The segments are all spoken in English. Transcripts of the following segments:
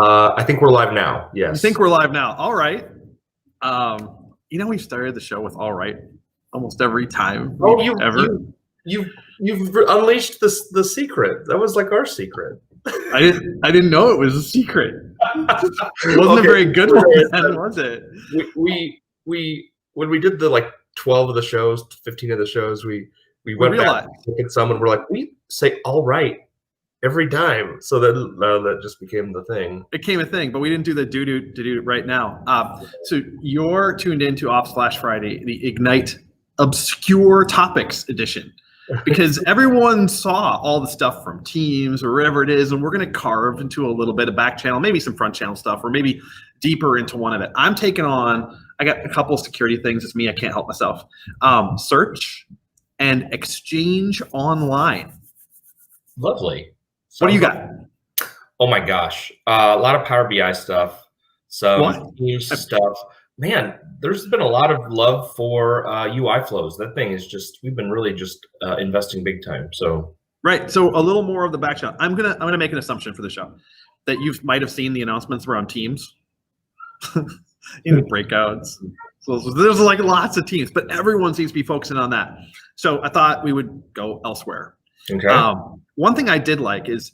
I think we're live now. Yes. I think we're live now. All right. We started the show with "all right" almost every time. You've unleashed the secret. That was like our secret. I didn't know it was a secret. It wasn't a very good one, then, was it? We when we did the 12 of the shows, 15 of the shows, we went back and looked at some, and we're like, we say "all right" every time, so that just became the thing. It became a thing, but we didn't do the do right now. So you're tuned into Ops/Friday, the Ignite Obscure Topics edition, because everyone saw all the stuff from Teams or wherever it is, and we're going to carve into a little bit of back channel, maybe some front channel stuff, or maybe deeper into one of it. I'm taking on. I got a couple of security things. It's me. I can't help myself. Search and Exchange Online. Lovely. What do you got? Oh my gosh, a lot of Power BI stuff, some Teams stuff. Man, there's been a lot of love for UI flows. That thing is we've been really just investing big time. So right. So a little more of the back shot. I'm gonna make an assumption for the show that you might have seen the announcements around Teams in the breakouts. So there's lots of teams, but everyone seems to be focusing on that. So I thought we would go elsewhere. Okay. One thing I did like is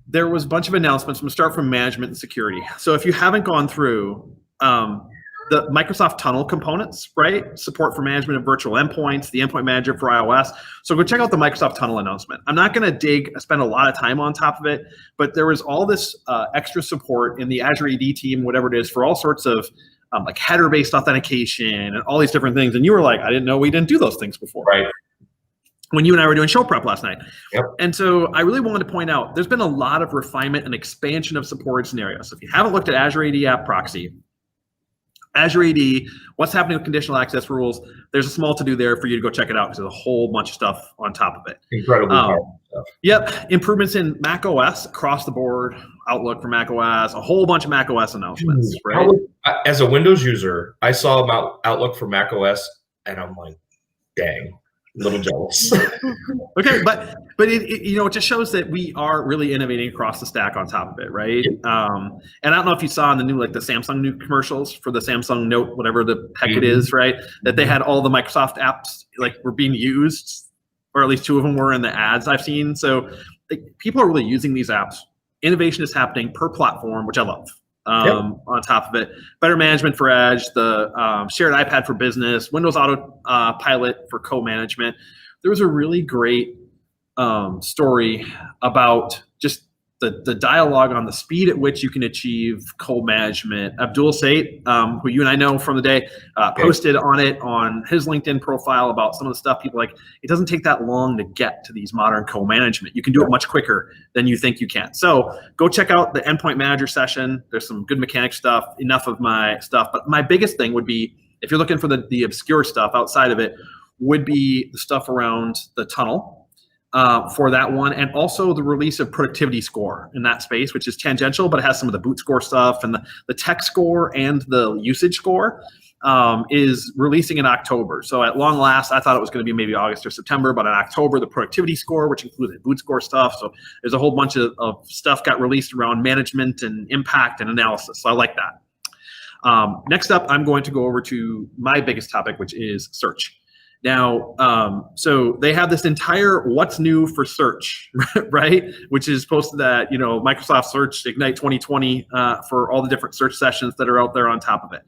there was a bunch of announcements. I'm going to start from management and security. So if you haven't gone through the Microsoft Tunnel components, right? Support for management of virtual endpoints, the endpoint manager for iOS. So go check out the Microsoft Tunnel announcement. I'm not going to spend a lot of time on top of it, but there was all this extra support in the Azure AD team, whatever it is, for all sorts of header-based authentication and all these different things. And you were like, I didn't know we didn't do those things before. Right. When you and I were doing show prep last night. Yep. And so I really wanted to point out, there's been a lot of refinement and expansion of supported scenarios. So if you haven't looked at Azure AD App Proxy, Azure AD, what's happening with conditional access rules, there's a small to do there for you to go check it out, because there's a whole bunch of stuff on top of it. Incredibly powerful stuff. Yep. Improvements in Mac OS across the board, Outlook for Mac OS, a whole bunch of Mac OS announcements. Right? As a Windows user, I saw about Outlook for Mac OS, and I'm like, dang. A little jealous. Okay, but it just shows that we are really innovating across the stack on top of it, right? Yep. And I don't know if you saw in the new the Samsung new commercials for the Samsung Note, whatever the heck it is, right? That they had all the Microsoft apps were being used, or at least two of them were in the ads I've seen. So people are really using these apps. Innovation is happening per platform, which I love. On top of it, better management for Edge, the shared iPad for business, Windows Autopilot for co-management. There was a really great story about just the dialogue on the speed at which you can achieve co-management. Abdul Said, who you and I know from the day, posted on it on his LinkedIn profile about some of the stuff. People it doesn't take that long to get to these modern co-management. You can do it much quicker than you think you can. So go check out the Endpoint Manager session. There's some good mechanic stuff, enough of my stuff. But my biggest thing would be, if you're looking for the obscure stuff outside of it, would be the stuff around the tunnel. For that one, and also the release of productivity score in that space, which is tangential, but it has some of the boot score stuff, and the tech score and the usage score is releasing in October. So at long last, I thought it was going to be maybe August or September, but in October, the productivity score, which included boot score stuff. So there's a whole bunch of stuff got released around management and impact and analysis. So I like that. Next up, I'm going to go over to my biggest topic, which is search. Now, so they have this entire what's new for search, right? Which is posted at, Microsoft Search Ignite 2020 for all the different search sessions that are out there on top of it.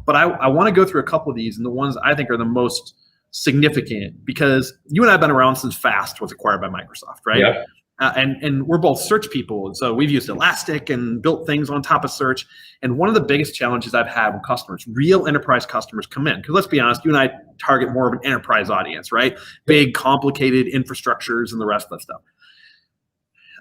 But I want to go through a couple of these, and the ones I think are the most significant, because you and I have been around since FAST was acquired by Microsoft, right? Yep. And we're both search people, and so we've used Elastic and built things on top of search. And one of the biggest challenges I've had when customers, real enterprise customers, come in, because let's be honest, you and I target more of an enterprise audience, right? Big, complicated infrastructures and the rest of that stuff.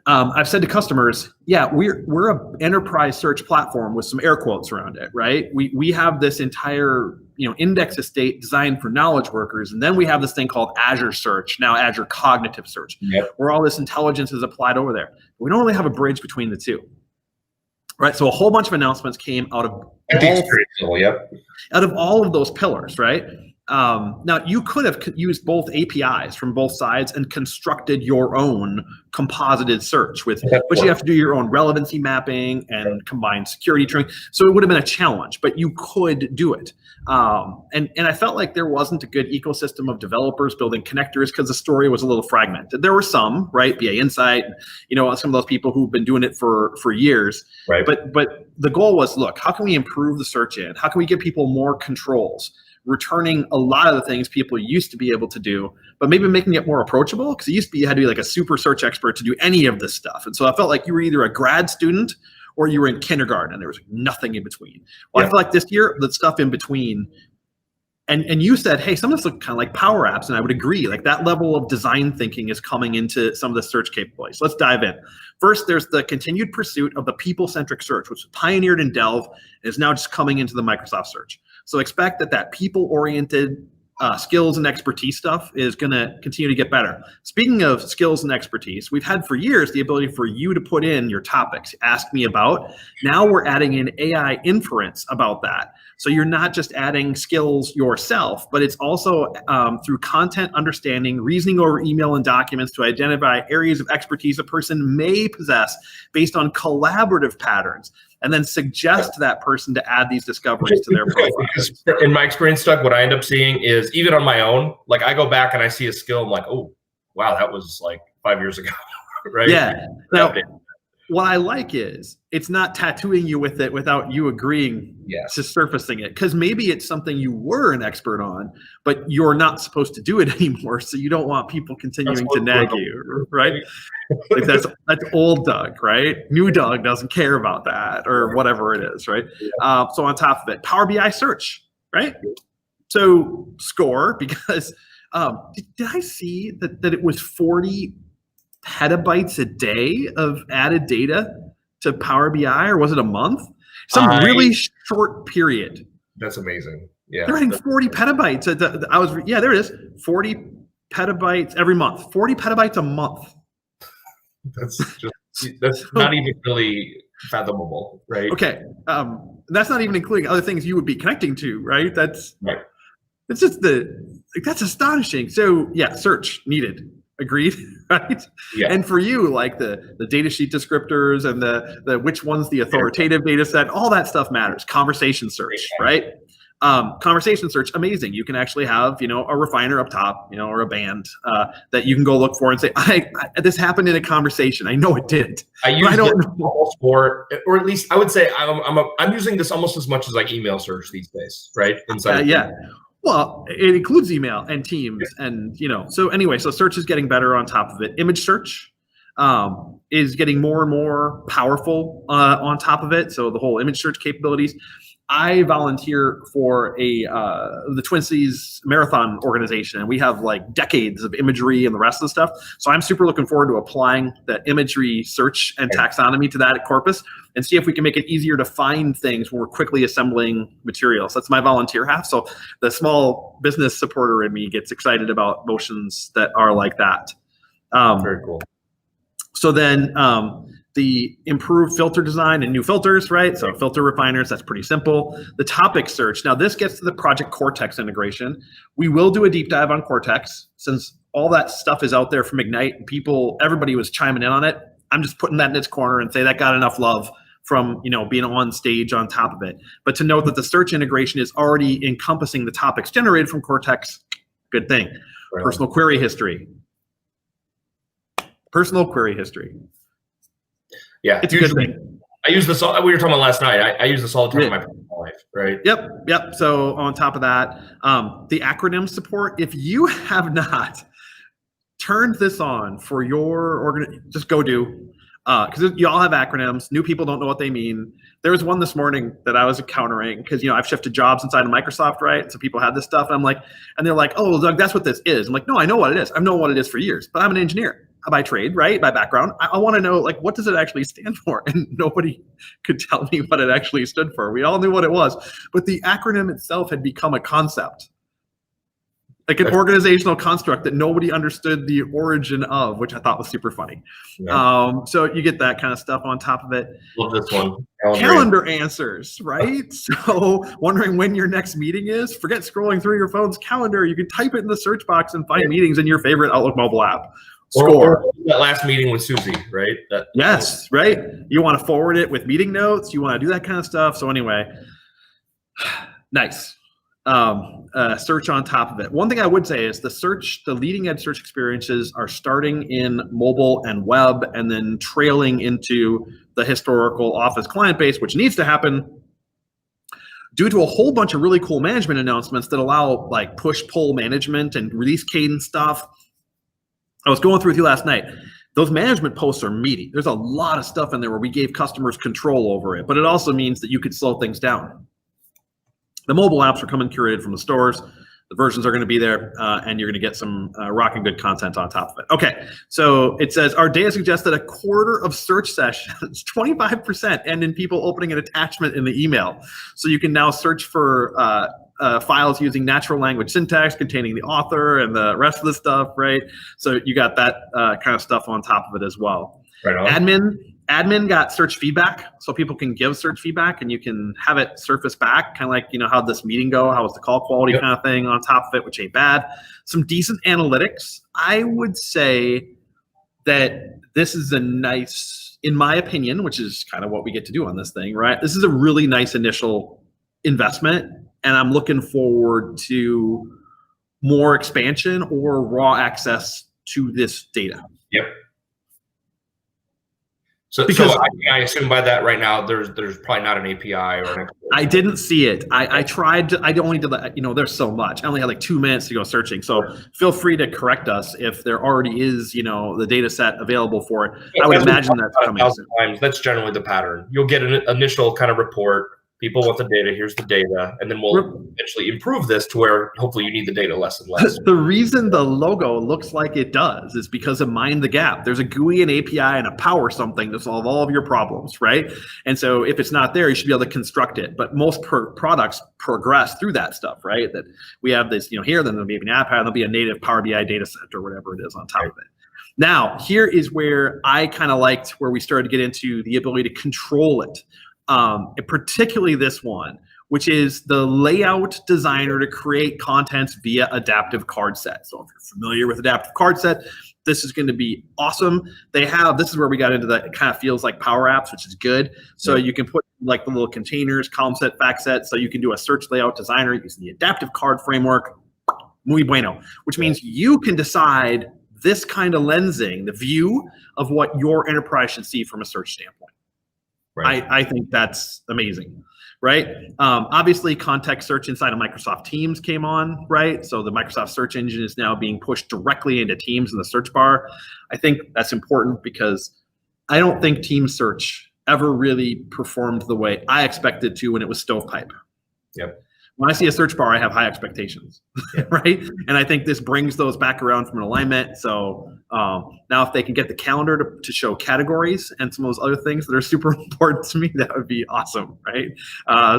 I've said to customers, we're an enterprise search platform with some air quotes around it, right? We have this entire index estate designed for knowledge workers, and then we have this thing called Azure Search, now Azure Cognitive Search, where all this intelligence is applied over there. We don't really have a bridge between the two, right? So a whole bunch of announcements came out of at the experience level, out of all of those pillars, right? Now, you could have used both APIs from both sides and constructed your own composited search but you have to do your own relevancy mapping and combine security training. So it would have been a challenge, but you could do it. And I felt like there wasn't a good ecosystem of developers building connectors because the story was a little fragmented. There were some, right? BA Insight, some of those people who've been doing it for years. Right. But the goal was, look, how can we improve the search engine? How can we give people more controls? Returning a lot of the things people used to be able to do, but maybe making it more approachable, because it used to be you had to be like a super search expert to do any of this stuff. And so I felt like you were either a grad student or you were in kindergarten and there was nothing in between. Well, yeah. I feel like this year, the stuff in between, and you said, hey, some of this look kind of like Power Apps, and I would agree, like that level of design thinking is coming into some of the search capabilities. Let's dive in. First, there's the continued pursuit of the people-centric search, which was pioneered in Delve and is now just coming into the Microsoft search. So expect that people-oriented skills and expertise stuff is going to continue to get better. Speaking of skills and expertise, we've had for years the ability for you to put in your topics, ask me about. Now we're adding in AI inference about that. So you're not just adding skills yourself, but it's also through content understanding, reasoning over email and documents to identify areas of expertise a person may possess based on collaborative patterns, and then suggest to that person to add these discoveries to their profile. Because in my experience, Doug, what I end up seeing is, even on my own, like I go back and I see a skill, I'm like, oh, wow, that was like 5 years ago, right? Yeah. Now, what I like is it's not tattooing you with it without you agreeing to surfacing it. Because maybe it's something you were an expert on, but you're not supposed to do it anymore. So you don't want people continuing to nag you, right? Like that's old Doug, right? New Doug doesn't care about that or whatever it is, right? Yeah. So on top of it, Power BI search, right? So score, because did I see that it was 40 petabytes a day of added data to Power BI, or was it a month? Some really short period. That's amazing. Yeah, they're adding 40 petabytes. There it is. 40 petabytes every month. 40 petabytes a month. That's not even really fathomable, right? Okay, that's not even including other things you would be connecting to, right? That's right. It's just that's astonishing. So yeah, search needed. Agreed, right? Yeah. And for you, like the data sheet descriptors and the which one's the authoritative data set, all that stuff matters. Conversation search, right? Conversation search, amazing. You can actually have, a refiner up top, or a band that you can go look for and say, this happened in a conversation. I know it did. I use it almost or at least I would say I'm using this almost as much as like email search these days, right? Inside Well, it includes email and Teams, and so anyway, so search is getting better on top of it. Image search is getting more and more powerful on top of it. So the whole image search capabilities. I volunteer for the Twin Cities Marathon organization, and we have like decades of imagery and the rest of the stuff. So I'm super looking forward to applying the imagery search and taxonomy to that at Corpus and see if we can make it easier to find things when we're quickly assembling materials. That's my volunteer half. So the small business supporter in me gets excited about motions that are like that. Very cool. So then the improved filter design and new filters, right? So filter refiners, that's pretty simple. The topic search. Now this gets to the Project Cortex integration. We will do a deep dive on Cortex since all that stuff is out there from Ignite. Everybody was chiming in on it. I'm just putting that in its corner and say that got enough love from being on stage on top of it. But to note that the search integration is already encompassing the topics generated from Cortex, good thing. Right. Personal query history. Yeah, it's a good thing. I use this. We were talking about last night. I use this all the time in my personal life, right? Yep. So on top of that, the acronym support. If you have not turned this on for your organization, just go do. Because you all have acronyms. New people don't know what they mean. There was one this morning that I was encountering because I've shifted jobs inside of Microsoft, right? So people had this stuff, and I'm like, and they're like, "Oh, Doug, that's what this is." I'm like, "No, I know what it is. I've known what it is for years, but I'm an engineer by trade, right? By background. I want to know, like, what does it actually stand for?" And nobody could tell me what it actually stood for. We all knew what it was, but the acronym itself had become a concept. like an organizational construct that nobody understood the origin of, which I thought was super funny. Yeah. So you get that kind of stuff on top of it. Love this one. Calendar answers, right? So wondering when your next meeting is, forget scrolling through your phone's calendar. You can type it in the search box and find meetings in your favorite Outlook mobile app. Score. Or that last meeting with Susie, right? Yes, right? You want to forward it with meeting notes. You want to do that kind of stuff. So anyway, nice. Search on top of it. One thing I would say is the leading edge search experiences are starting in mobile and web and then trailing into the historical Office client base, which needs to happen due to a whole bunch of really cool management announcements that allow like push-pull management and release cadence stuff. I was going through with you last night. Those management posts are meaty. There's a lot of stuff in there where we gave customers control over it, but it also means that you could slow things down. The mobile apps are coming curated from the stores. The versions are going to be there, and you're going to get some rocking good content on top of it. Okay, so it says, our data suggests that a quarter of search sessions, 25%, end in people opening an attachment in the email. So you can now search for files using natural language syntax containing the author and the rest of the stuff, right? So you got that kind of stuff on top of it as well. Right on. Admin got search feedback, so people can give search feedback and you can have it surface back, kind of like, how'd this meeting go? How was the call quality kind of thing on top of it, which ain't bad. Some decent analytics. I would say that this is a nice, in my opinion, which is kind of what we get to do on this thing, right? This is a really nice initial investment, and I'm looking forward to more expansion or raw access to this data. Yep. So I assume by that right now, there's probably not an API or an. I didn't see it. I tried to, I only did that, there's so much. I only had like 2 minutes to go searching. So feel free to correct us if there already is, the data set available for it. Yeah, I would imagine that's coming soon. Times. That's generally the pattern. You'll get an initial kind of report. People want the data, here's the data, and then we'll eventually improve this to where hopefully you need the data less and less. The reason the logo looks like it does is because of Mind the Gap. There's a GUI, an API, and a power something to solve all of your problems, right? And so if it's not there, you should be able to construct it. But most products progress through that stuff, right? That we have this, here, then there'll be an app, and there'll be a native Power BI data set or whatever it is on top of it. Now, here is where I kind of liked where we started to get into the ability to control it. Particularly this one, which is the layout designer to create contents via adaptive card set. So if you're familiar with adaptive card set, this is going to be awesome. This is where we got into that. It kind of feels like Power Apps, which is good. So you can put like the little containers, column set, fact set. So you can do a search layout designer using the adaptive card framework. Muy bueno, which means you can decide this kind of lensing, the view of what your enterprise should see from a search standpoint. Right. I think that's amazing, right? Obviously, context search inside of Microsoft Teams came on, right? So the Microsoft search engine is now being pushed directly into Teams in the search bar. I think that's important because I don't think Teams search ever really performed the way I expected to when it was stovepipe. Yep. When I see a search bar, I have high expectations, right? And I think this brings those back around from an alignment. So now if they can get the calendar to show categories and some of those other things that are super important to me, that would be awesome, right?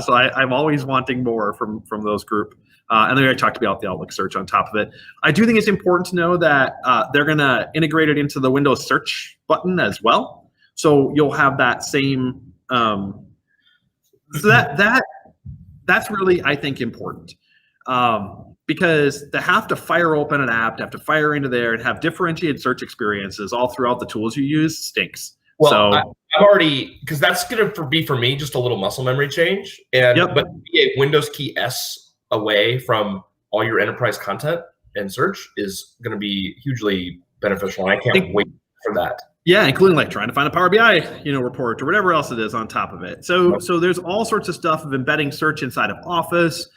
So I'm always wanting more from those group. And then I talked about the Outlook search on top of it. I do think it's important to know that they're going to integrate it into the Windows search button as well. So you'll have that same, that's really, I think, important because to have to fire open an app, to have to fire into there and have differentiated search experiences all throughout the tools you use stinks. Well, so, I've already, because that's going to be for me just a little muscle memory change. And but a Windows key S away from all your enterprise content and search is going to be hugely beneficial. And I can't wait for that. Yeah, including like trying to find a Power BI, report or whatever else it is on top of it. So there's all sorts of stuff of embedding search inside of Office,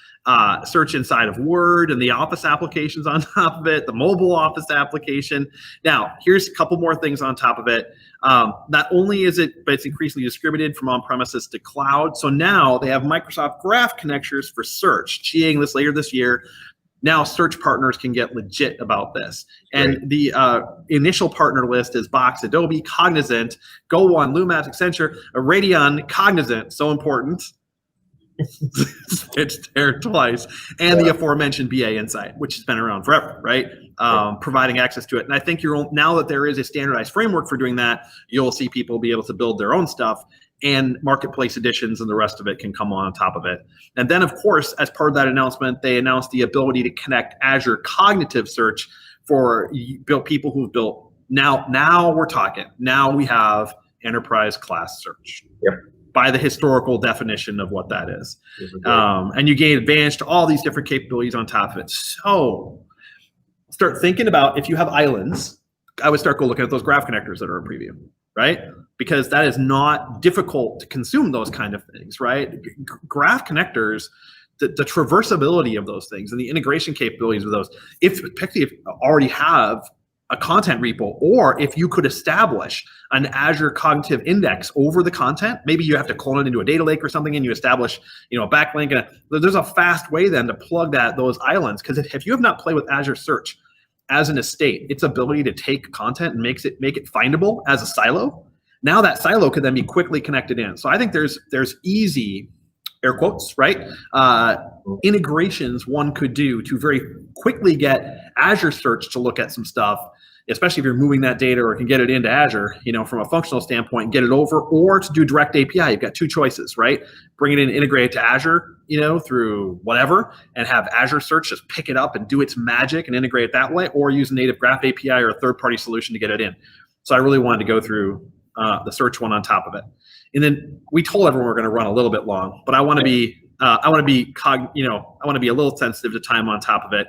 search inside of Word and the Office applications on top of it, the mobile Office application. Now, here's a couple more things on top of it. Not only is it, but it's increasingly distributed from on-premises to cloud. So now they have Microsoft Graph connectors for search, GAing this later this year. Now search partners can get legit about this. And the initial partner list is Box, Adobe, Cognizant, GoOne, Lumaps, Accenture, Radeon, Cognizant, so important, It's there twice. And the aforementioned BA Insight, which has been around forever, right? Providing access to it. And I think now that there is a standardized framework for doing that, you'll see people be able to build their own stuff, and marketplace editions and the rest of it can come on top of it. And then, of course, as part of that announcement, they announced the ability to connect Azure Cognitive Search for people who've built. Now we're talking. Now we have enterprise class search. Yep. By the historical definition of what that is. And you gain advantage to all these different capabilities on top of it. So start thinking about, if you have islands, I would start looking at those graph connectors that are in preview, right? Because that is not difficult to consume those kind of things, right? Graph connectors, the traversability of those things and the integration capabilities of those, particularly if you already have a content repo, or if you could establish an Azure Cognitive Index over the content, maybe you have to clone it into a data lake or something, and you establish, a backlink. And there's a fast way then to plug those islands. Because if you have not played with Azure Search as an estate, its ability to take content and make it findable as a silo, now that silo could then be quickly connected in. So I think there's easy, air quotes, right? Integrations one could do to very quickly get Azure Search to look at some stuff, especially if you're moving that data or can get it into Azure, from a functional standpoint, and get it over, or to do direct API. You've got two choices, right? Bring it in, integrate it to Azure, through whatever, and have Azure Search just pick it up and do its magic and integrate it that way, or use a native graph API or a third-party solution to get it in. So I really wanted to go through the search one on top of it. And then we told everyone we're going to run a little bit long, but I want to be, I want to be a little sensitive to time on top of it.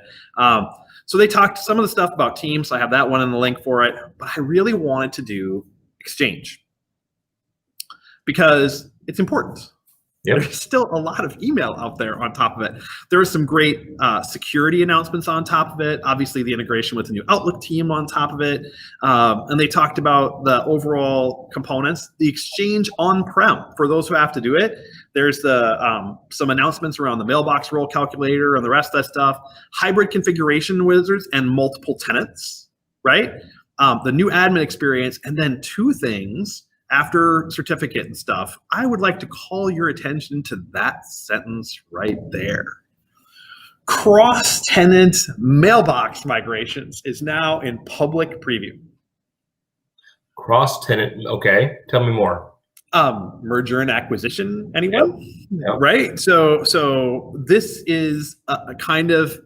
So they talked some of the stuff about Teams. I have that one in the link for it, but I really wanted to do Exchange because it's important. Yep. There's still a lot of email out there on top of it. There are some great security announcements on top of it. Obviously, the integration with the new Outlook team on top of it. And they talked about the overall components. The Exchange on-prem, for those who have to do it, there's some announcements around the mailbox role calculator and the rest of that stuff. Hybrid configuration wizards and multiple tenants, right? The new admin experience, and then two things after certificate and stuff. I would like to call your attention to that sentence right there. Cross-tenant mailbox migrations is now in public preview. Cross-tenant, okay. Tell me more. Merger and acquisition, anyone? Yep. Right? So this is a kind of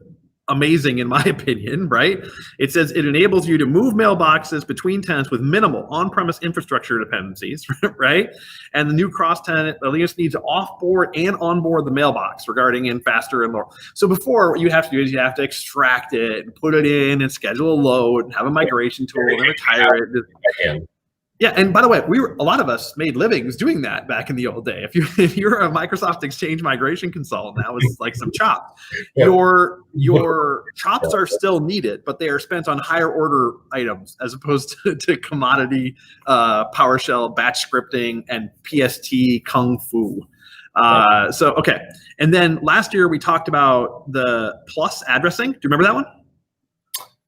amazing in my opinion, right? It says it enables you to move mailboxes between tenants with minimal on-premise infrastructure dependencies, right? And the new cross-tenant Linux needs to offboard and onboard the mailbox regarding in faster and lower. So before, what you have to do is you have to extract it and put it in and schedule a load and have a migration tool and retire it. Yeah, and by the way, a lot of us made livings doing that back in the old day. If you're a Microsoft Exchange migration consultant, that was like some chops. Your chops are still needed, but they are spent on higher order items as opposed to commodity PowerShell batch scripting and PST Kung Fu. So okay, and then last year we talked about the plus addressing. Do you remember that one?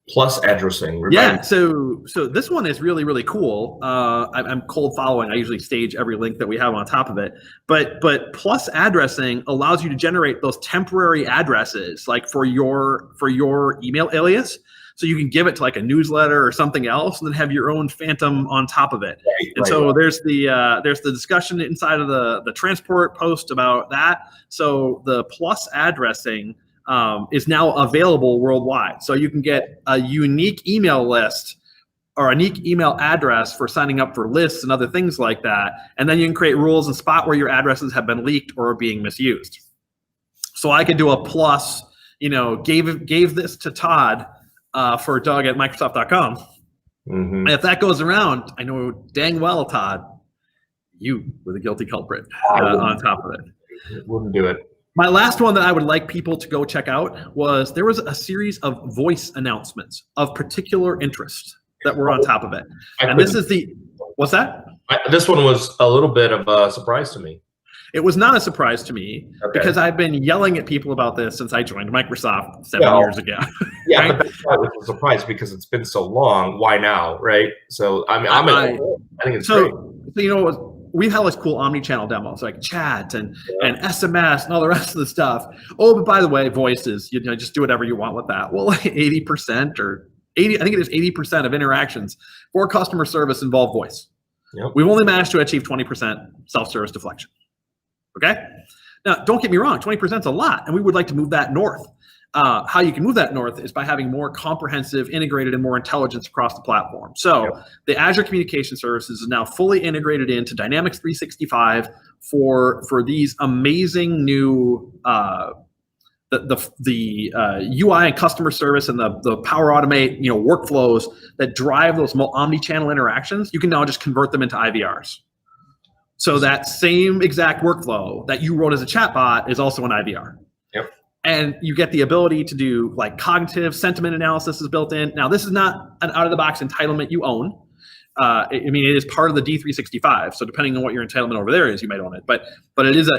Plus addressing. Yeah, so this one is really, really cool. I'm cold following. I usually stage every link that we have on top of it. But plus addressing allows you to generate those temporary addresses, like for your email alias. So you can give it to like a newsletter or something else, and then have your own phantom on top of it. So there's the discussion inside of the transport post about that. So the plus addressing is now available worldwide. So you can get a unique email list or a unique email address for signing up for lists and other things like that. And then you can create rules and spot where your addresses have been leaked or are being misused. So I could do a plus, gave this to Todd for Doug at Microsoft.com. Mm-hmm. And if that goes around, I know dang well, Todd, you were the guilty culprit on top of it. Wouldn't do it. My last one that I would like people to go check out was there was a series of voice announcements of particular interest that were on top of it. And this is what's that? This one was a little bit of a surprise to me. It was not a surprise to me because I've been yelling at people about this since I joined Microsoft 7 years ago. Yeah, right? But that's why it was a surprise because it's been so long. Why now, right? So I think it's great. So we have like cool omni-channel demos like chat and SMS and all the rest of the stuff. Oh, but by the way, voices, just do whatever you want with that. Well, like 80% or 80, I think it is 80% of interactions for customer service involve voice. Yep. We've only managed to achieve 20% self-service deflection. Okay. Now, don't get me wrong, 20% is a lot, and we would like to move that north. How you can move that north is by having more comprehensive, integrated, and more intelligence across the platform. So the Azure Communication Services is now fully integrated into Dynamics 365 for these amazing new the UI and customer service and the Power Automate workflows that drive those omni-channel interactions. You can now just convert them into IVRs. So that same exact workflow that you wrote as a chatbot is also an IVR. Yep. And you get the ability to do like cognitive sentiment analysis is built in. Now, this is not an out-of-the-box entitlement you own. I mean, it is part of the D365. So depending on what your entitlement over there is, you might own it. But it is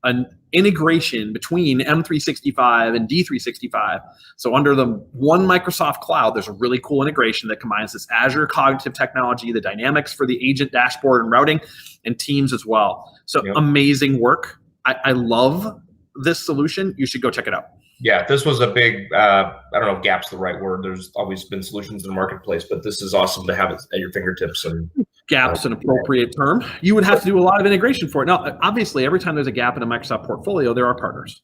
an integration between M365 and D365. So under the one Microsoft cloud, there's a really cool integration that combines this Azure cognitive technology, the dynamics for the agent dashboard and routing, and Teams as well. So amazing work. I love this solution. You should go check it out. Yeah, this was a big, I don't know if gap's the right word. There's always been solutions in the marketplace, but this is awesome to have it at your fingertips. And gap's an appropriate term. You would have to do a lot of integration for it. Now, obviously, every time there's a gap in a Microsoft portfolio, there are partners.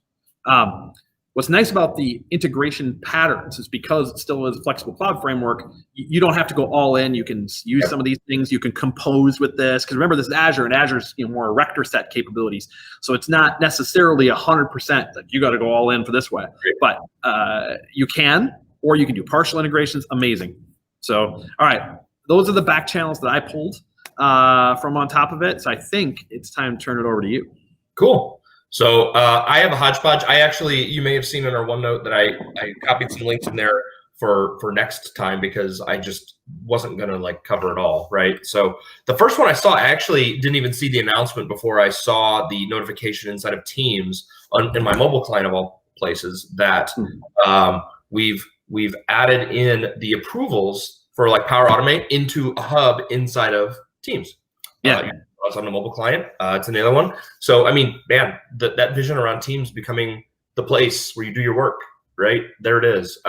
What's nice about the integration patterns is because it still is a flexible cloud framework, you don't have to go all in. You can use some of these things. You can compose with this. Because remember, this is Azure, and Azure's more erector set capabilities. So it's not necessarily 100% that you got to go all in for this way. But you can, or you can do partial integrations. Amazing. So, all right. Those are the back channels that I pulled from on top of it. So I think it's time to turn it over to you. Cool. So I have a hodgepodge. You may have seen in our OneNote that I copied some links in there for next time because I just wasn't going to cover it all, right? So the first one I saw, I actually didn't even see the announcement before I saw the notification inside of Teams in my mobile client of all places that we've added in the approvals for Power Automate into a hub inside of Teams. Yeah. It's on the mobile client. It's in the other one. So, I mean, man, that vision around Teams becoming the place where you do your work, right? There it is.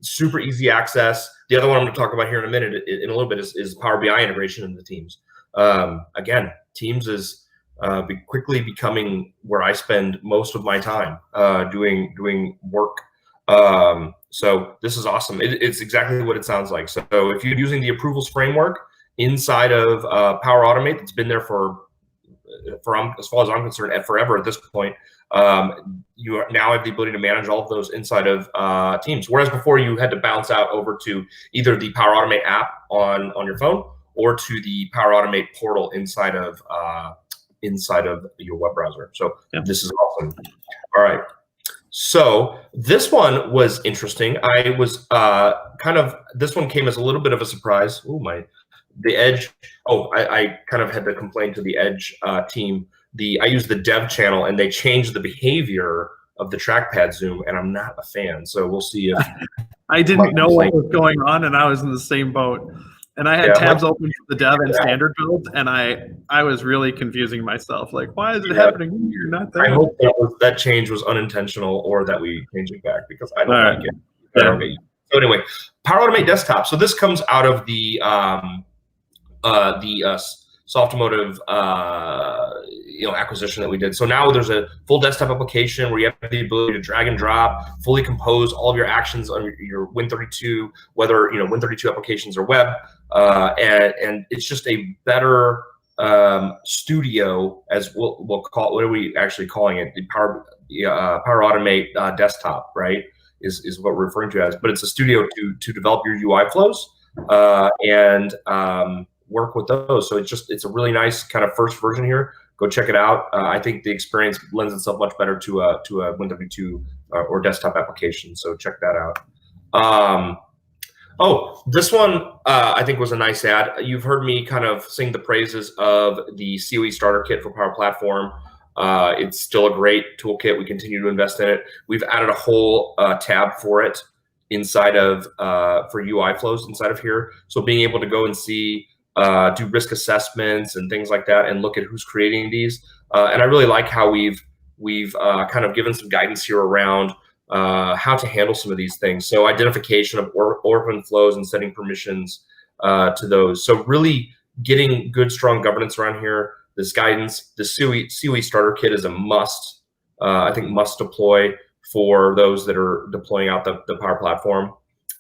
Super easy access. The other one I'm going to talk about here in a minute, in a little bit, is Power BI integration into Teams. Again, Teams is quickly becoming where I spend most of my time doing work. So this is awesome. It's exactly what it sounds like. So if you're using the approvals framework inside of Power Automate, that's been there for as far as I'm concerned, at forever at this point, you now have the ability to manage all of those inside of Teams. Whereas before you had to bounce out over to either the Power Automate app on your phone or to the Power Automate portal inside of your web browser. So this is awesome. All right. So this one was interesting. I was this one came as a little bit of a surprise. The Edge. I kind of had to complain to the Edge team. I used the dev channel and they changed the behavior of the trackpad zoom, and I'm not a fan. So we'll see if I didn't know what was going on, and I was in the same boat. And I had tabs open for the dev and standard build, and I was really confusing myself. Why is it happening here? Not there. I hope that change was unintentional, or that we change it back, because I don't like it. So anyway, Power Automate Desktop. So this comes out of the Softomotive acquisition that we did. So now there's a full desktop application where you have the ability to drag and drop, fully compose all of your actions on your Win32, whether Win32 applications or web, and it's just a better studio, as we'll call it. What are we actually calling it? The Power Automate Desktop, right? Is what we're referring to as. But it's a studio to develop your UI flows and work with those. So it's a really nice kind of first version here. Go check it out. I think the experience lends itself much better to a Win32 or desktop application. So check that out. This one I think was a nice add. You've heard me kind of sing the praises of the COE Starter Kit for Power Platform. It's still a great toolkit. We continue to invest in it. We've added a whole tab for it inside of for UI flows inside of here. So being able to go and see do risk assessments and things like that, and look at who's creating these. And I really like how we've kind of given some guidance here around how to handle some of these things. So identification of orphan flows and setting permissions to those. So really getting good, strong governance around here. This guidance, the COE starter kit is a must. I think must deploy for those that are deploying out the Power Platform.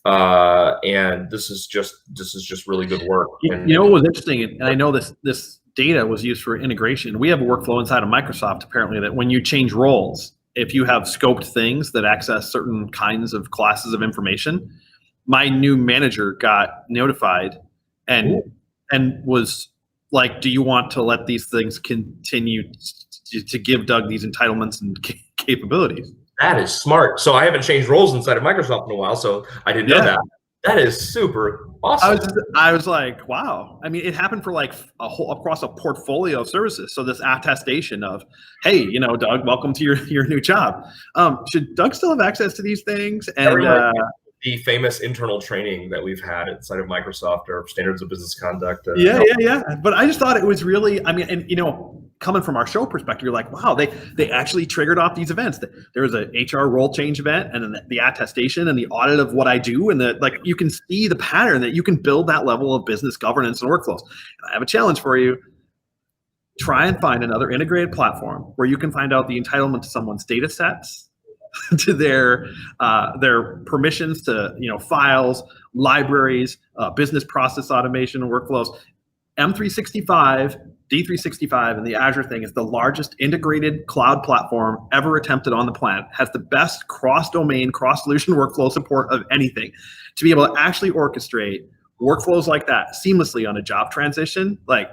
And this is just really good work. And, you know what was interesting, and I know this data was used for integration. We have a workflow inside of Microsoft apparently that when you change roles, if you have scoped things that access certain kinds of classes of information, my new manager got notified and was like, do you want to let these things continue to give Doug these entitlements and capabilities? That is smart. So I haven't changed roles inside of Microsoft in a while, so I didn't know that. That is super awesome. I was like, wow. I mean, it happened for like across a portfolio of services. So this attestation of, hey, Doug, welcome to your new job. Should Doug still have access to these things? And the famous internal training that we've had inside of Microsoft or standards of business conduct. Yeah. But I just thought it was really, I mean, and coming from our show perspective, you're like, wow, they actually triggered off these events. There was an HR role change event, and then the attestation and the audit of what I do, and you can see the pattern that you can build that level of business governance and workflows. And I have a challenge for you. Try and find another integrated platform where you can find out the entitlement to someone's data sets, to their permissions to files, libraries, business process automation and workflows. M365, D365, and the Azure thing is the largest integrated cloud platform ever attempted on the planet. Has the best cross-domain, cross-solution workflow support of anything. To be able to actually orchestrate workflows like that seamlessly on a job transition, like,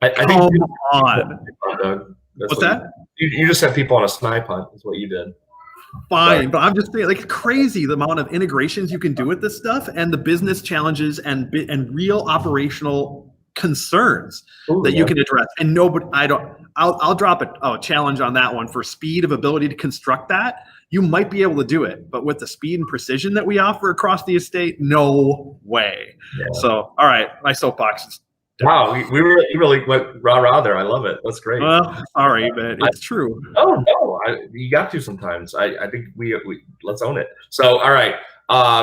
I think come on. What's that? You just had people on a snipe hunt. Is what you did. Fine, but I'm just saying, like, crazy the amount of integrations you can do with this stuff, and the business challenges and real operational concerns that you can address. And I'll drop a challenge on that one for speed of ability to construct that. You might be able to do it, but with the speed and precision that we offer across the estate, no way. Yeah. So, all right, my soapbox is done. Wow, you really went rah-rah there. I love it. That's great. Well, sorry, but it's true. Oh, no, you got to sometimes. I think we let's own it. So, all right,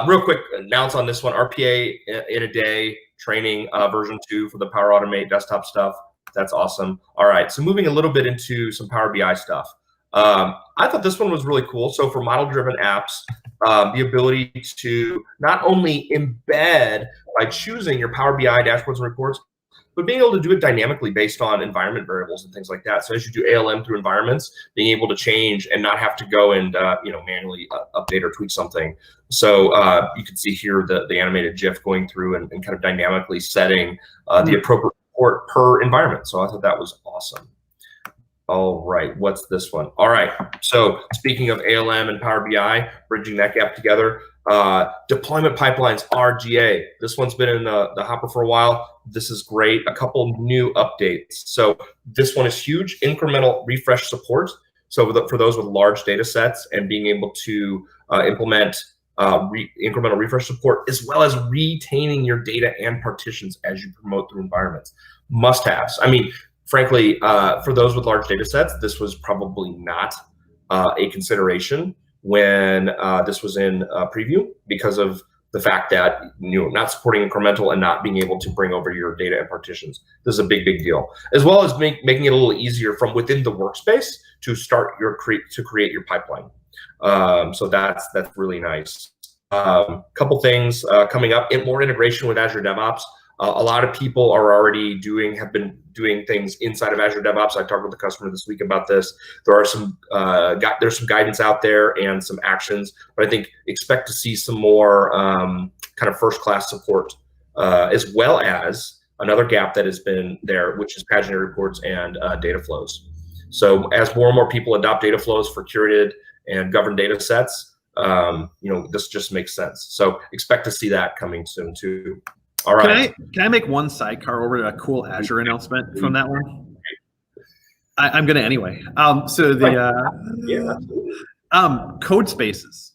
real quick announce on this one, RPA in a day training version 2 for the Power Automate desktop stuff. That's awesome. All right, so moving a little bit into some Power BI stuff. I thought this one was really cool. So for model-driven apps, the ability to not only embed by choosing your Power BI dashboards and reports, but being able to do it dynamically based on environment variables and things like that. So as you do ALM through environments, being able to change and not have to go and manually update or tweak something. So you can see here the animated GIF going through and kind of dynamically setting the appropriate report per environment. So I thought that was awesome. All right, what's this one? All right, so speaking of ALM and Power BI, bridging that gap together, deployment pipelines, RGA. This one's been in the hopper for a while. This is great. A couple new updates. So this one is huge, incremental refresh support. So for those with large data sets and being able to implement incremental refresh support, as well as retaining your data and partitions as you promote through environments. Must-haves. I mean, frankly, for those with large data sets, this was probably not a consideration when this was in preview because of the fact that not supporting incremental and not being able to bring over your data and partitions. This is a big deal. As well as making it a little easier from within the workspace to start create your pipeline. So that's really nice. Couple things coming up, more integration with Azure DevOps. A lot of people have been doing things inside of Azure DevOps. I talked with the customer this week about this. There are there's some guidance out there and some actions, but I think expect to see some more kind of first-class support, as well as another gap that has been there, which is pagination reports and data flows. So as more and more people adopt data flows for curated and governed data sets, this just makes sense. So expect to see that coming soon too. All right. Can I make one sidecar over to a cool Azure announcement from that one? I'm gonna anyway. So the code spaces.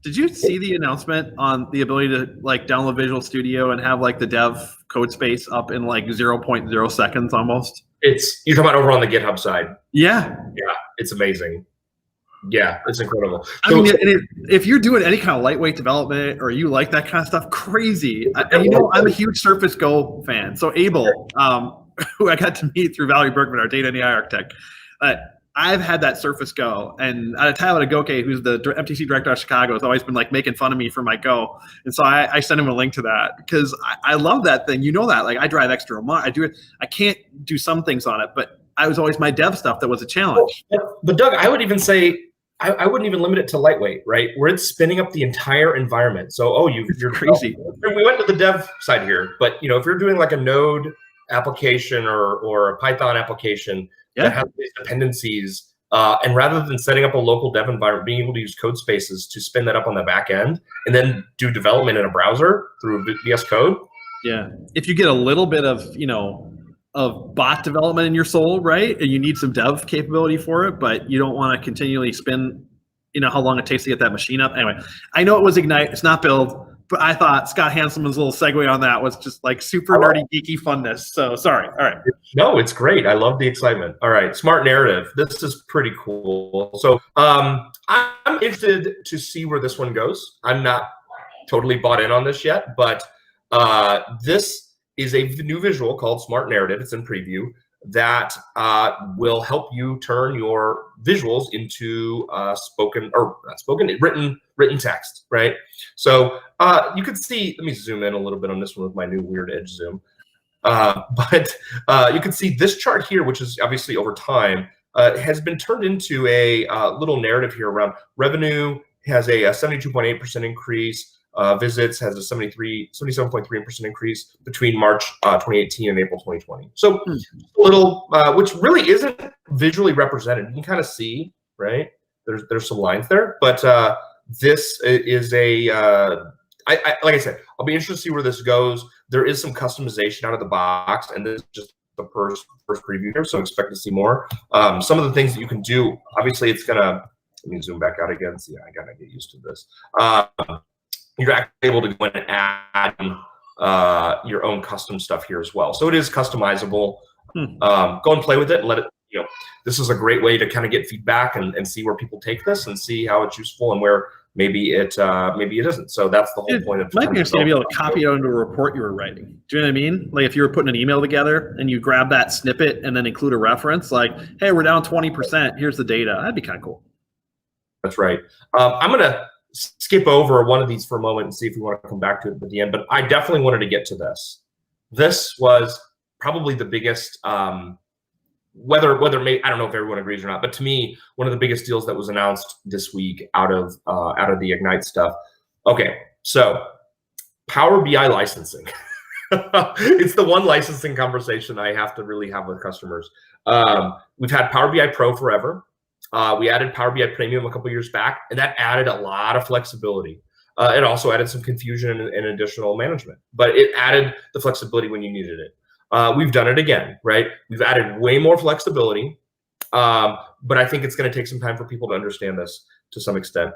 Did you see the announcement on the ability to like download Visual Studio and have like the dev code space up in like 0.0 seconds almost? You're talking about over on the GitHub side. Yeah. Yeah, it's amazing. Yeah, it's incredible. I mean, if you're doing any kind of lightweight development or you like that kind of stuff, crazy. And you know, I'm a huge Surface Go fan. So Abel, who I got to meet through Valerie Bergman, our data and AI architect, I've had that Surface Go, and Tyler Agoke, who's the MTC director of Chicago, has always been like making fun of me for my Go, and so I sent him a link to that because I love that thing. You know that, like I drive extra a month. I do it. I can't do some things on it, but I was always my dev stuff that was a challenge. But Doug, I would even say I wouldn't even limit it to lightweight, right? Where it's spinning up the entire environment. So you're crazy. We went to the dev side here, but if you're doing like a Node application or a Python application. Yeah. That has these dependencies, and rather than setting up a local dev environment, being able to use code spaces to spin that up on the back end and then do development in a browser through VS Code. Yeah, if you get a little bit of of bot development in your soul, right, and you need some dev capability for it, but you don't want to continually spin, how long it takes to get that machine up. Anyway, I know it was Ignite. It's not Build. But I thought Scott Hanselman's little segue on that was just like super nerdy, geeky funness. So sorry. All right. No, it's great. I love the excitement. All right. Smart narrative. This is pretty cool. So I'm interested to see where this one goes. I'm not totally bought in on this yet, but this is a new visual called Smart Narrative. It's in preview that will help you turn your visuals into written text, right? So you could see, let me zoom in a little bit on this one with my new weird edge zoom. But you can see this chart here, which is obviously over time, has been turned into a little narrative here around revenue has a 72.8% increase. Visits has a 77.3% increase between March 2018 and April 2020. So a little, which really isn't visually represented. You can kind of see, right? There's some lines there, but this is a, like I said, I'll be interested to see where this goes. There is some customization out of the box, and this is just the first preview here, so expect to see more. Some of the things that you can do, obviously it's gonna, let me zoom back out again. See, I gotta get used to this. You're actually able to go in and add your own custom stuff here as well. So it is customizable. Go and play with it and let it, this is a great way to kind of get feedback and see where people take this and see how it's useful and where maybe it isn't. So that's the whole point of it. Might be interesting to be able to copy it into a report you were writing. Do you know what I mean? Like if you were putting an email together and you grab that snippet and then include a reference, like, hey, we're down 20%. Here's the data. That'd be kind of cool. That's right. I'm going to skip over one of these for a moment and see if we want to come back to it at the end. But I definitely wanted to get to this. This was probably the biggest, whether I don't know if everyone agrees or not, but to me, one of the biggest deals that was announced this week out of the Ignite stuff. Okay, so Power BI licensing. It's the one licensing conversation I have to really have with customers. We've had Power BI Pro forever. We added Power BI Premium a couple years back, and that added a lot of flexibility. It also added some confusion and additional management, but it added the flexibility when you needed it. We've done it again, right? We've added way more flexibility, but I think it's going to take some time for people to understand this to some extent.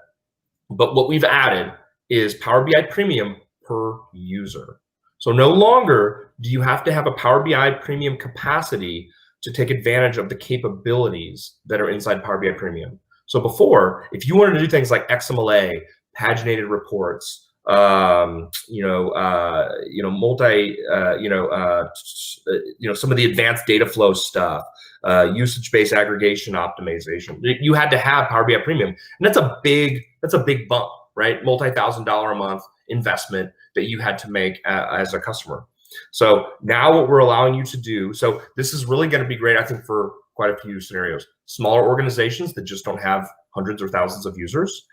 But what we've added is Power BI Premium per user. So no longer do you have to have a Power BI Premium capacity to take advantage of the capabilities that are inside Power BI Premium. So before, if you wanted to do things like XMLA, paginated reports, some of the advanced data flow stuff, usage-based aggregation optimization, you had to have Power BI Premium, and that's a big bump, right? Multi-$1,000 a month investment that you had to make as a customer. So now what we're allowing you to do, so this is really going to be great, I think, for quite a few scenarios. Smaller organizations that just don't have hundreds or thousands of users,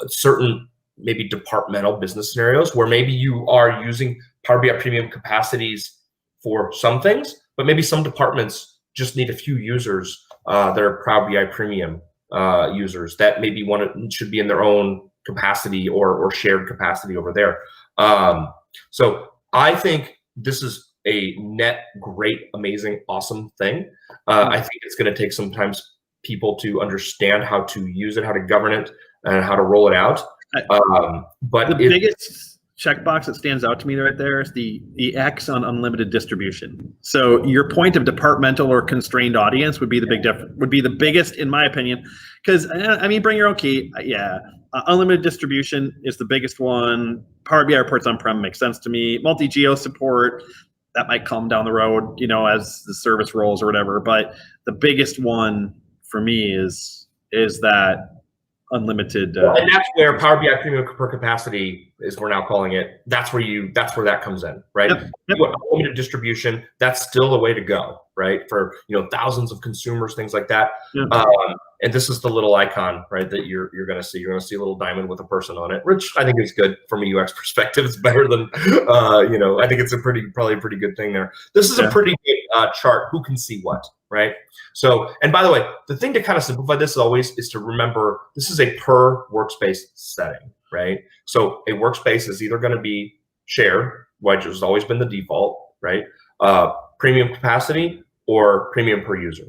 certain maybe departmental business scenarios where maybe you are using Power BI Premium capacities for some things, but maybe some departments just need a few users that are Power BI Premium users that maybe should be in their own capacity or shared capacity over there. So I think this is a net, great, amazing, awesome thing. I think it's going to take sometimes people to understand how to use it, how to govern it, and how to roll it out. But the biggest checkbox that stands out to me right there is the X on unlimited distribution. So your point of departmental or constrained audience would be the biggest, in my opinion, because I mean, bring your own key. Yeah. Unlimited distribution is the biggest one. Power BI reports on-prem makes sense to me. Multi-geo support, that might come down the road, as the service rolls or whatever. But the biggest one for me is that unlimited. And that's where Power BI Premium per capacity is, we're now calling it. That's where that comes in, right? Yep. Unlimited distribution, that's still the way to go, right? For thousands of consumers, things like that. Yep. And this is the little icon, right, that you're going to see. You're going to see a little diamond with a person on it, which I think is good from a UX perspective. It's better than, I think it's probably a pretty good thing there. This is a pretty good chart. Who can see what, right? So, and by the way, the thing to kind of simplify this always is to remember this is a per workspace setting, right? So a workspace is either going to be shared, which has always been the default, right? Premium capacity or premium per user,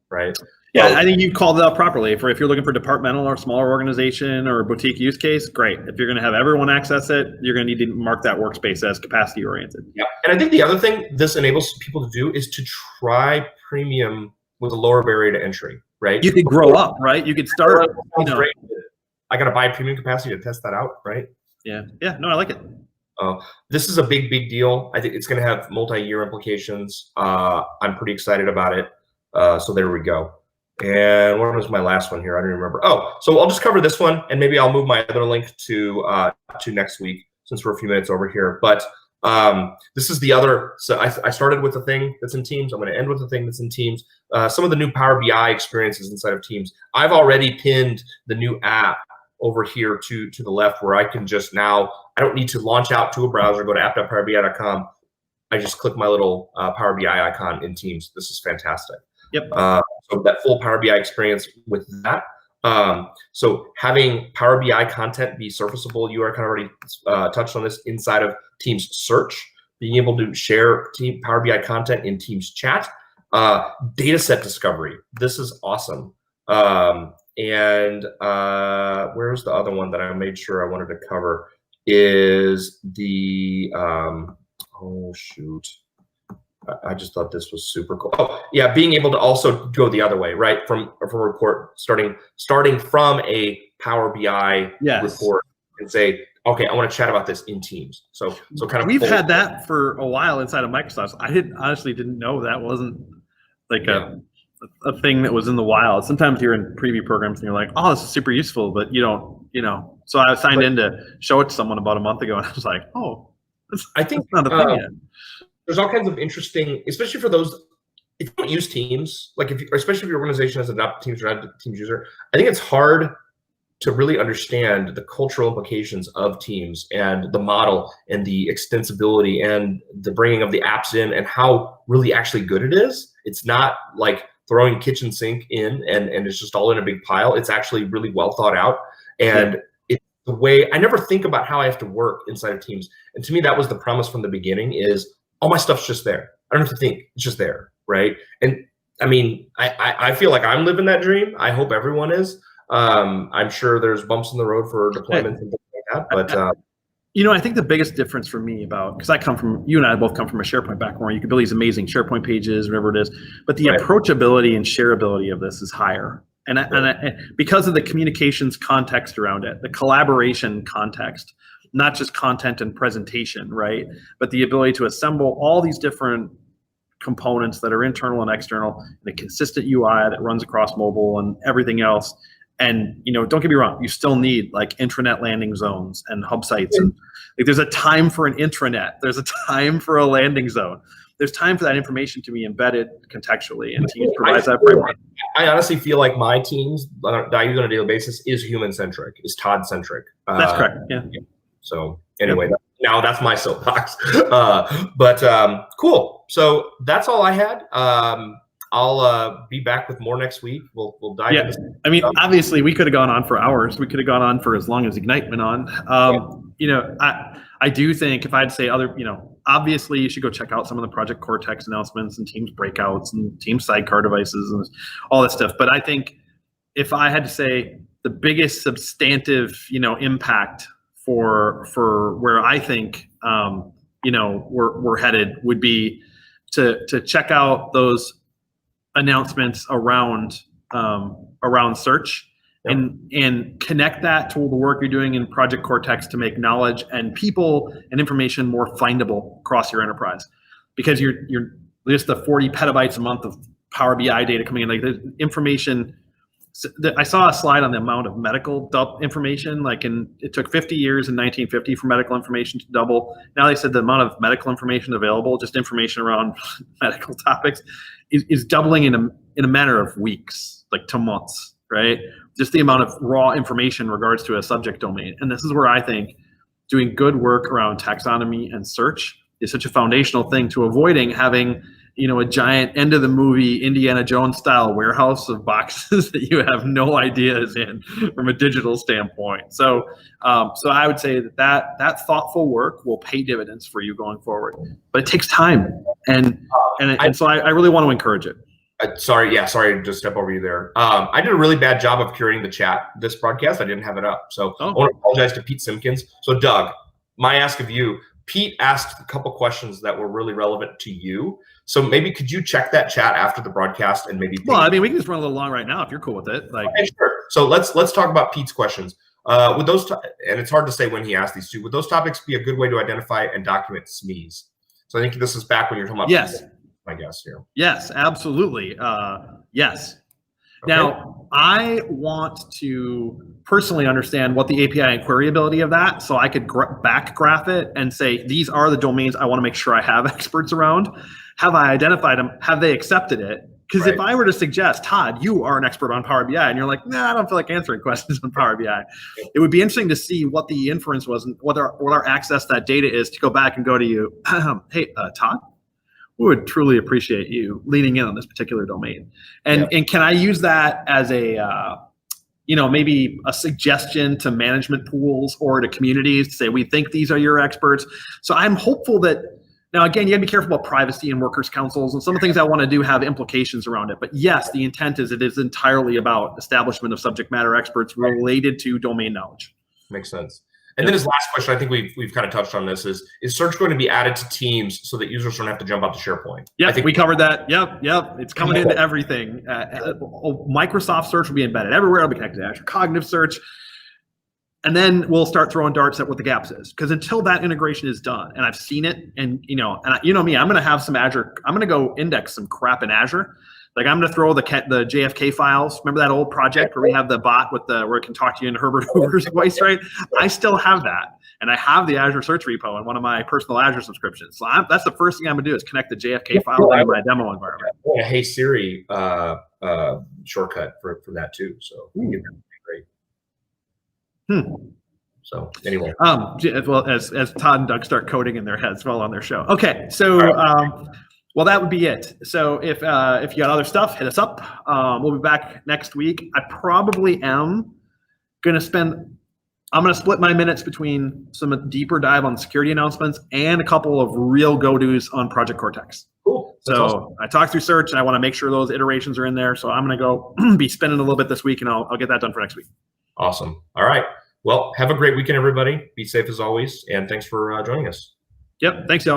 right? Yeah, I think you called it out properly. If you're looking for departmental or smaller organization or a boutique use case, great. If you're going to have everyone access it, you're going to need to mark that workspace as capacity oriented. Yeah, and I think the other thing this enables people to do is to try premium with a lower barrier to entry, right? You could grow up, right? You could start. I got to buy premium capacity to test that out, right? Yeah, no, I like it. This is a big deal. I think it's going to have multi-year implications. I'm pretty excited about it. So there we go. And what was my last one here? I don't remember. Oh, so I'll just cover this one, and maybe I'll move my other link to next week since we're a few minutes over here. But this is the other. So I started with the thing that's in Teams. I'm going to end with the thing that's in Teams. Some of the new Power BI experiences inside of Teams. I've already pinned the new app over here to the left, where I can just now. I don't need to launch out to a browser, go to app.powerbi.com. I just click my little Power BI icon in Teams. This is fantastic. Yep. So that full Power BI experience with that. So having Power BI content be surfaceable, you are kind of already touched on this inside of Teams Search, being able to share Power BI content in Teams Chat, data set discovery. This is awesome. And where's the other one that I made sure I wanted to cover is the, oh shoot. I just thought this was super cool. Oh, yeah, being able to also go the other way, right? From a report, starting from a Power BI report and say, okay, I want to chat about this in Teams. So kind of we've had that for a while inside of Microsoft. I honestly didn't know that wasn't like a thing that was in the wild. Sometimes you're in preview programs and you're like, oh, this is super useful, but you don't. So I signed in to show it to someone about a month ago, and I was like, oh, I think that's not a thing yet. There's all kinds of interesting, especially for those, if you don't use Teams, like especially if your organization has adopted Teams or not a Teams user, I think it's hard to really understand the cultural implications of Teams and the model and the extensibility and the bringing of the apps in and how really actually good it is. It's not like throwing kitchen sink in and it's just all in a big pile. It's actually really well thought out. And it's the way, I never think about how I have to work inside of Teams. And to me, that was the promise from the beginning is, all my stuff's just there. I don't have to think, it's just there, right? And I mean, I feel like I'm living that dream. I hope everyone is. I'm sure there's bumps in the road for deployments and things like that, but I think the biggest difference for me because you and I both come from a SharePoint background where you can build these amazing SharePoint pages, whatever it is, but the approachability and shareability of this is higher. And because of the communications context around it, the collaboration context, not just content and presentation, right? But the ability to assemble all these different components that are internal and external in a consistent UI that runs across mobile and everything else. And don't get me wrong, you still need like intranet landing zones and hub sites. And like, there's a time for an intranet. There's a time for a landing zone. There's time for that information to be embedded contextually, and Teams provides that framework. I honestly feel like my Teams that I use on a daily basis is human-centric, is Todd-centric. That's correct, yeah. So anyway, now that's my soapbox. But cool. So that's all I had. I'll be back with more next week. We'll dive into some I mean, obviously, we could have gone on for hours. We could have gone on for as long as Ignite went on. I do think if I had to say obviously you should go check out some of the Project Cortex announcements and Teams breakouts and Teams sidecar devices and all that stuff. But I think if I had to say, the biggest substantive, impact for where I think, we're headed would be to check out those announcements around search. Yep. And connect that to the work you're doing in Project Cortex to make knowledge and people and information more findable across your enterprise, because you're just the 40 petabytes a month of Power BI data coming in, like the information. I saw a slide on the amount of medical information, it took 50 years in 1950 for medical information to double. Now they said the amount of medical information available, just information around medical topics, is doubling in a matter of weeks, like to months, right? Just the amount of raw information in regards to a subject domain. And this is where I think doing good work around taxonomy and search is such a foundational thing to avoiding having, a giant end of the movie Indiana Jones style warehouse of boxes that you have no idea is in from a digital standpoint. So I would say that thoughtful work will pay dividends for you going forward, but it takes time. And so I really want to encourage it. Sorry to just step over you there. I did a really bad job of curating the chat this broadcast. I didn't have it up. So I want to apologize to Pete Simpkins. So Doug, my ask of you, Pete asked a couple questions that were really relevant to you. So maybe could you check that chat after the broadcast and maybe? Well, we can just run a little long right now if you're cool with it. Okay, sure. So let's talk about Pete's questions. Would those and it's hard to say when he asked these two. Would those topics be a good way to identify and document SMEs? So I think this is back when you're talking about. Yes. I guess here. Yes, absolutely. Yes. Okay. Now, I want to personally understand what the API and queryability of that, so I could back graph it and say, these are the domains I want to make sure I have experts around. Have I identified them? Have they accepted it? Because if I were to suggest, Todd, you are an expert on Power BI, and you're like, nah, I don't feel like answering questions on Power BI. It would be interesting to see what the inference was and what our access to that data is to go back and go to you, hey, Todd, we would truly appreciate you leaning in on this particular domain. And can I use that as a, maybe a suggestion to management pools or to communities to say, we think these are your experts. So I'm hopeful that, now again, you gotta be careful about privacy and workers' councils, and some of the things I wanna do have implications around it. But yes, the intent is it is entirely about establishment of subject matter experts related to domain knowledge. Makes sense. And then his last question, I think we've kind of touched on this, is search going to be added to Teams so that users don't have to jump out to SharePoint? Yeah, I think we covered that. Yep. It's coming into everything. Microsoft Search will be embedded everywhere. It'll be connected to Azure Cognitive Search. And then we'll start throwing darts at what the gaps is. Because until that integration is done, and I've seen it, and me, I'm going to have some Azure. I'm going to go index some crap in Azure. Like I'm going to throw the JFK files. Remember that old project where we have the bot with where it can talk to you in Herbert Hoover's voice, right? I still have that, and I have the Azure Search repo in one of my personal Azure subscriptions. So that's the first thing I'm going to do is connect the JFK file to my demo environment. Yeah, Hey Siri shortcut for that too. So we can get that great. So anyway, well, as Todd and Doug start coding in their heads while on their show. Okay, so. Well, that would be it. So if you got other stuff, hit us up. We'll be back next week. I probably am going to I'm going to split my minutes between some deeper dive on security announcements and a couple of real go-tos on Project Cortex. Cool. That's awesome. I talked through search, and I want to make sure those iterations are in there. So I'm going to go be spending a little bit this week, and I'll get that done for next week. Awesome. All right. Well, have a great weekend, everybody. Be safe as always, and thanks for joining us. Yep. Thanks, y'all.